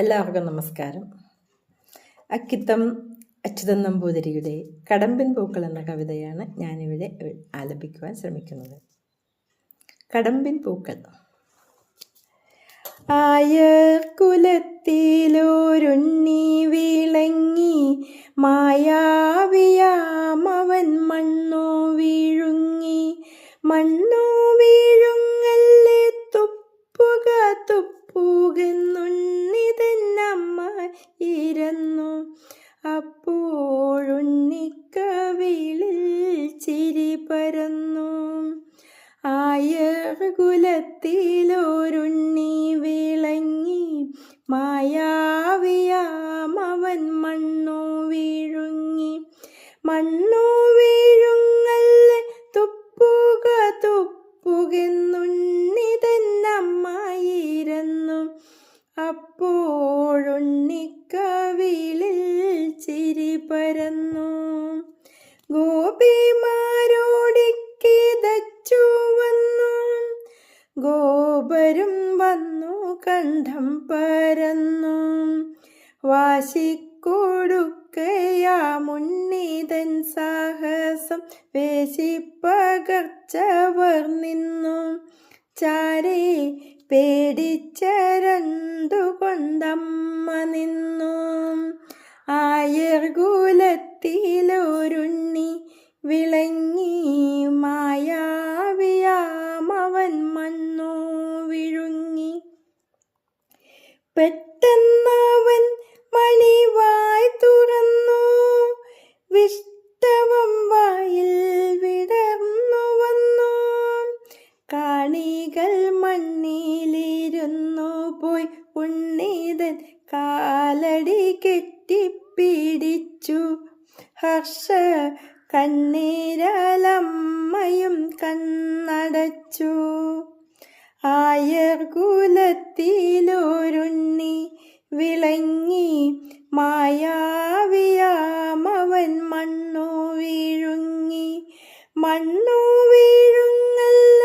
എല്ലാവർക്കും നമസ്കാരം. അക്കിത്തം അച്യുതൻ നമ്പൂതിരിയുടെ കടമ്പിൻ പൂക്കൾ എന്ന കവിതയാണ് ഞാനിവിടെ ആലപിക്കുവാൻ ശ്രമിക്കുന്നത്. കടമ്പിൻ പൂക്കൾ. ആയർ കുലത്തിലൊരുണ്ണി വിളങ്ങി, മായാവിയാമവൻ മണ്ണു വീഴുങ്ങി. മണ്ണു വീഴുങ്ങല്ലേ തുപ്പുക തുപ്പുകെന്നുണ്ണിതന്നമ്മ ഇരുന്നു. അപ്പോഴുണ്ണിക്കവിളിൽ ചിരി പരന്നു. ആയർ കുലത്തിലൊരുണ്ണി വിളങ്ങി, മായാവിയാമവൻ മണ്ണു വീഴുങ്ങി. മണ്ണു വീഴുങ്ങല്ലേ തുപ്പുക തുപ്പുകെന്നുണ്ണിതന്നമ്മായിരുന്നു. അപ്പോഴുണ്ണിക്കവിളിൽ ചിരി പരന്നു. ഗോപിമാരോടിക്കിതച്ചു വന്നു, ഗോപരും വന്നു കണ്ഠം പരന്നു. വാശിക്കൊടുക്കയാമുണ്ണിതൻ സാഹസം വേശിപ്പകർച്ചവർ നിന്നു. ചാരെ പേടിച്ചരണ്ടുകൊണ്ടമ്മ നിന്നു. ആയർ കുലത്തിലൊരുണ്ണി വിളങ്ങി, മായാവിയാമവൻ മണ്ണു വിഴുങ്ങി. പെട്ടെന്നവൻ മണിവായ് തുറന്നു, വിഷ്ടവം വായിൽ വിടർന്നു വന്നു. കാണികൾ മണ്ണിലിരുന്നു പോയി, ഉണ്ണിതൻ കാലടി കെട്ടിപ്പിടിച്ചു. ഹർഷ കണ്ണീരാലമ്മയും കണ്ണടച്ചു. ആയർ കുലത്തിലൊരുണ്ണി വിളങ്ങി, മായാവിയാമവൻ മണ്ണു വീഴുങ്ങി. മണ്ണു വീഴുങ്ങല്ല